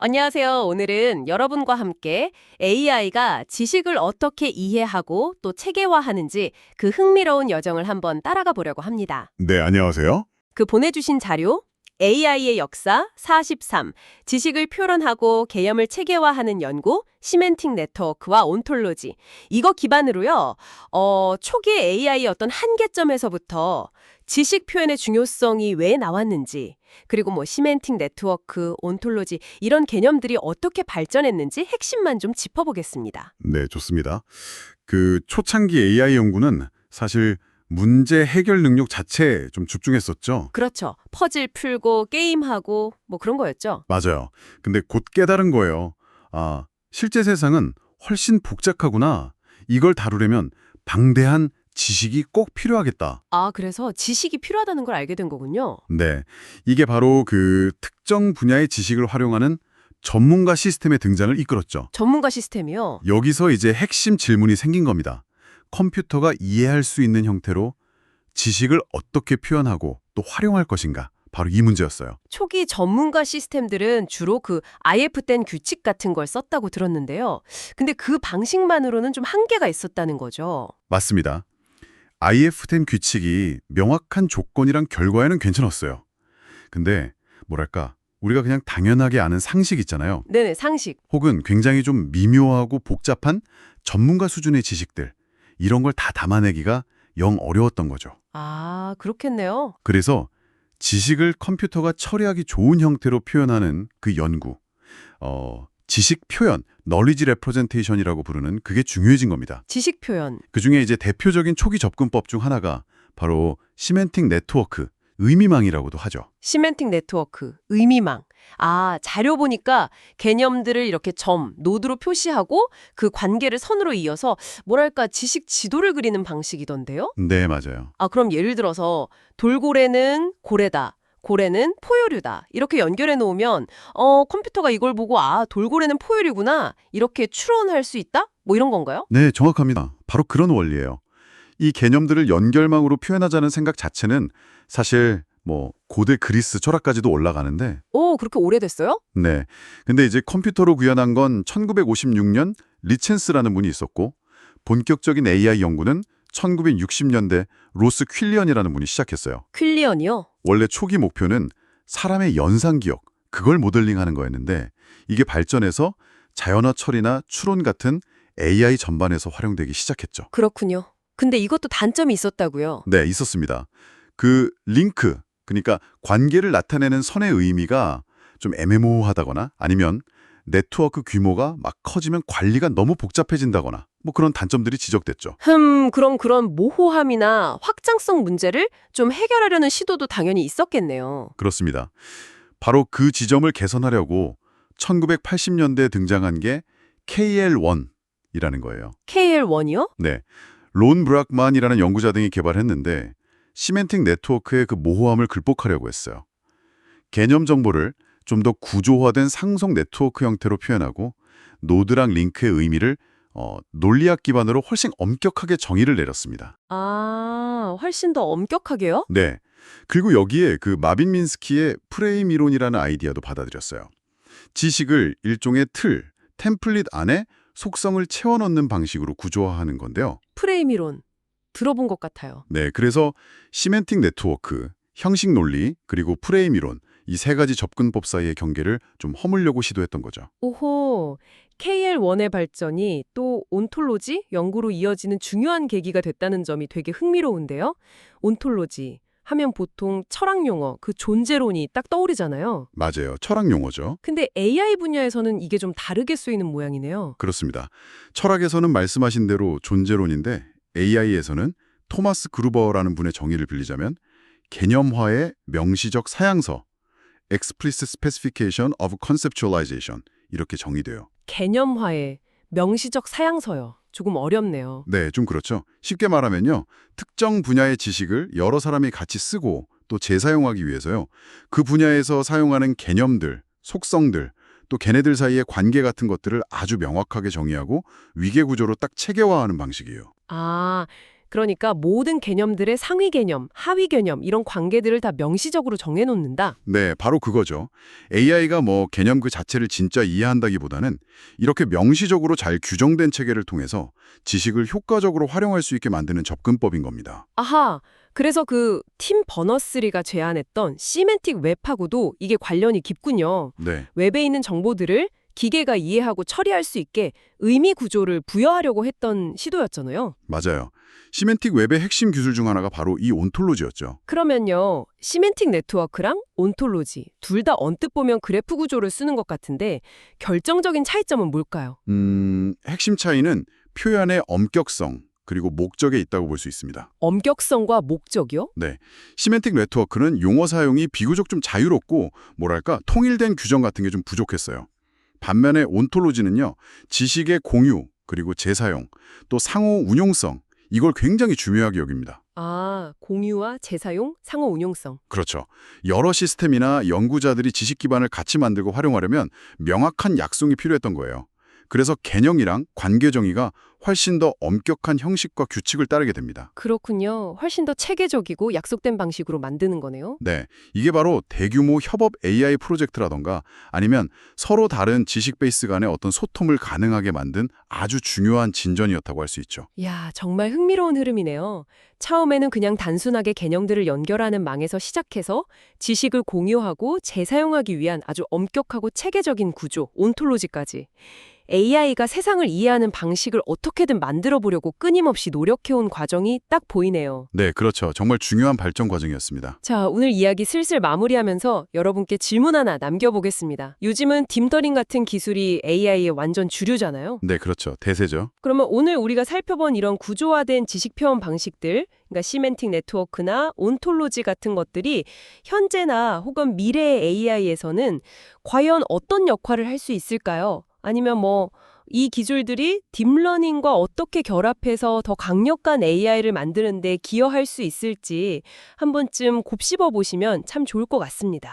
안녕하세요. 오늘은 여러분과 함께 AI가 지식을 어떻게 이해하고 또 체계화하는지 그 흥미로운 여정을 한번 따라가 보려고 합니다. 네, 안녕하세요. 그 보내주신 자료, AI의 역사 43, 지식을 표현하고 개념을 체계화하는 연구, 시멘틱 네트워크와 온톨로지. 이거 기반으로요, 초기의 AI의 어떤 한계점에서부터 지식 표현의 중요성이 왜 나왔는지, 그리고 시멘틱 네트워크, 온톨로지 이런 개념들이 어떻게 발전했는지 핵심만 좀 짚어보겠습니다. 네, 좋습니다. 그 초창기 AI 연구는 사실 문제 해결 능력 자체에 좀 집중했었죠. 그렇죠. 퍼즐 풀고 게임하고 그런 거였죠. 맞아요. 근데 곧 깨달은 거예요. 아, 실제 세상은 훨씬 복잡하구나. 이걸 다루려면 방대한 지식이 꼭 필요하겠다. 아, 그래서 지식이 필요하다는 걸 알게 된 거군요. 네, 이게 바로 그 특정 분야의 지식을 활용하는 전문가 시스템의 등장을 이끌었죠. 전문가 시스템이요. 여기서 이제 핵심 질문이 생긴 겁니다. 컴퓨터가 이해할 수 있는 형태로 지식을 어떻게 표현하고 또 활용할 것인가? 바로 이 문제였어요. 초기 전문가 시스템들은 주로 그 IF10 규칙 같은 걸 썼다고 들었는데요. 근데 그 방식만으로는 좀 한계가 있었다는 거죠. 맞습니다. IF10 규칙이 명확한 조건이랑 결과에는 괜찮았어요. 근데 뭐랄까, 우리가 그냥 당연하게 아는 상식 있잖아요. 네네, 상식. 혹은 굉장히 좀 미묘하고 복잡한 전문가 수준의 지식들, 이런 걸 다 담아내기가 영 어려웠던 거죠. 아, 그렇겠네요. 그래서 지식을 컴퓨터가 처리하기 좋은 형태로 표현하는 그 연구, 지식 표현, knowledge representation이라고 부르는 그게 중요해진 겁니다. 지식 표현. 그중에 이제 대표적인 초기 접근법 중 하나가 바로 시멘틱 네트워크, 의미망이라고도 하죠. 시멘틱 네트워크, 의미망. 아, 자료 보니까 개념들을 이렇게 점, 노드로 표시하고 그 관계를 선으로 이어서 뭐랄까 지식 지도를 그리는 방식이던데요? 네, 맞아요. 아, 그럼 예를 들어서 돌고래는 고래다. 고래는 포유류다. 이렇게 연결해 놓으면 컴퓨터가 이걸 보고 아, 돌고래는 포유류구나. 이렇게 추론할 수 있다? 이런 건가요? 네, 정확합니다. 바로 그런 원리예요. 이 개념들을 연결망으로 표현하자는 생각 자체는 사실 고대 그리스 철학까지도 올라가는데, 오, 그렇게 오래됐어요? 네. 근데 이제 컴퓨터로 구현한 건 1956년 리첸스라는 분이 있었고, 본격적인 AI 연구는 1960년대 로스 퀼리언이라는 분이 시작했어요. 퀼리언이요? 원래 초기 목표는 사람의 연상 기억, 그걸 모델링하는 거였는데, 이게 발전해서 자연어 처리나 추론 같은 AI 전반에서 활용되기 시작했죠. 그렇군요. 근데 이것도 단점이 있었다고요? 네, 있었습니다. 그 링크, 그러니까 관계를 나타내는 선의 의미가 좀 애매모호하다거나 아니면 네트워크 규모가 막 커지면 관리가 너무 복잡해진다거나 그런 단점들이 지적됐죠. 그럼 그런 모호함이나 확장성 문제를 좀 해결하려는 시도도 당연히 있었겠네요. 그렇습니다. 바로 그 지점을 개선하려고 1980년대에 등장한 게 KL1이라는 거예요. KL1이요? 네, 론 브락만이라는 연구자 등이 개발했는데 시멘틱 네트워크의 그 모호함을 극복하려고 했어요. 개념 정보를 좀 더 구조화된 상성 네트워크 형태로 표현하고 노드랑 링크의 의미를 논리학 기반으로 훨씬 엄격하게 정의를 내렸습니다. 아, 훨씬 더 엄격하게요? 네. 그리고 여기에 그 마빈 민스키의 프레임 이론이라는 아이디어도 받아들였어요. 지식을 일종의 틀, 템플릿 안에 속성을 채워넣는 방식으로 구조화하는 건데요. 프레임 이론. 들어본 것 같아요. 네, 그래서 시멘틱 네트워크, 형식 논리, 그리고 프레임 이론 이 세 가지 접근법 사이의 경계를 좀 허물려고 시도했던 거죠. 오호, KL1의 발전이 또 온톨로지 연구로 이어지는 중요한 계기가 됐다는 점이 되게 흥미로운데요. 온톨로지 하면 보통 철학 용어, 그 존재론이 딱 떠오르잖아요. 맞아요. 철학 용어죠. 근데 AI 분야에서는 이게 좀 다르게 쓰이는 모양이네요. 그렇습니다. 철학에서는 말씀하신 대로 존재론인데 AI에서는 토마스 그루버라는 분의 정의를 빌리자면 개념화의 명시적 사양서 explicit specification of conceptualization 이렇게 정의돼요. 개념화의 명시적 사양서요. 조금 어렵네요. 네, 좀 그렇죠. 쉽게 말하면요. 특정 분야의 지식을 여러 사람이 같이 쓰고 또 재사용하기 위해서요. 그 분야에서 사용하는 개념들, 속성들, 또 걔네들 사이의 관계 같은 것들을 아주 명확하게 정의하고 위계 구조로 딱 체계화하는 방식이에요. 아, 그러니까 모든 개념들의 상위 개념, 하위 개념 이런 관계들을 다 명시적으로 정해놓는다. 네, 바로 그거죠. AI가 뭐 개념 그 자체를 진짜 이해한다기보다는 이렇게 명시적으로 잘 규정된 체계를 통해서 지식을 효과적으로 활용할 수 있게 만드는 접근법인 겁니다. 아하, 그래서 그 팀 버너스리가 제안했던 시멘틱 웹하고도 이게 관련이 깊군요. 네, 웹에 있는 정보들을 기계가 이해하고 처리할 수 있게 의미 구조를 부여하려고 했던 시도였잖아요. 맞아요. 시멘틱 웹의 핵심 기술 중 하나가 바로 이 온톨로지였죠. 그러면요, 시멘틱 네트워크랑 온톨로지 둘 다 언뜻 보면 그래프 구조를 쓰는 것 같은데 결정적인 차이점은 뭘까요? 핵심 차이는 표현의 엄격성, 그리고 목적에 있다고 볼 수 있습니다. 엄격성과 목적이요? 네, 시멘틱 네트워크는 용어 사용이 비교적 좀 자유롭고 뭐랄까 통일된 규정 같은 게 좀 부족했어요. 반면에 온톨로지는요, 지식의 공유, 그리고 재사용, 또 상호 운용성, 이걸 굉장히 중요하게 여깁니다. 아, 공유와 재사용, 상호 운용성. 그렇죠. 여러 시스템이나 연구자들이 지식 기반을 같이 만들고 활용하려면 명확한 약속이 필요했던 거예요. 그래서 개념이랑 관계 정의가 훨씬 더 엄격한 형식과 규칙을 따르게 됩니다. 그렇군요. 훨씬 더 체계적이고 약속된 방식으로 만드는 거네요. 네, 이게 바로 대규모 협업 AI 프로젝트라던가 아니면 서로 다른 지식 베이스 간의 어떤 소통을 가능하게 만든 아주 중요한 진전이었다고 할 수 있죠. 야, 정말 흥미로운 흐름이네요. 처음에는 그냥 단순하게 개념들을 연결하는 망에서 시작해서 지식을 공유하고 재사용하기 위한 아주 엄격하고 체계적인 구조, 온톨로지까지. AI가 세상을 이해하는 방식을 어떻게든 만들어 보려고 끊임없이 노력해온 과정이 딱 보이네요. 네, 그렇죠. 정말 중요한 발전 과정이었습니다. 자, 오늘 이야기 슬슬 마무리하면서 여러분께 질문 하나 남겨보겠습니다. 요즘은 딥러닝 같은 기술이 AI의 완전 주류잖아요. 네, 그렇죠. 대세죠. 그러면 오늘 우리가 살펴본 이런 구조화된 지식 표현 방식들, 그러니까 시멘틱 네트워크나 온톨로지 같은 것들이 현재나 혹은 미래의 AI에서는 과연 어떤 역할을 할 수 있을까요? 아니면 이 기술들이 딥러닝과 어떻게 결합해서 더 강력한 AI를 만드는 데 기여할 수 있을지 한 번쯤 곱씹어 보시면 참 좋을 것 같습니다.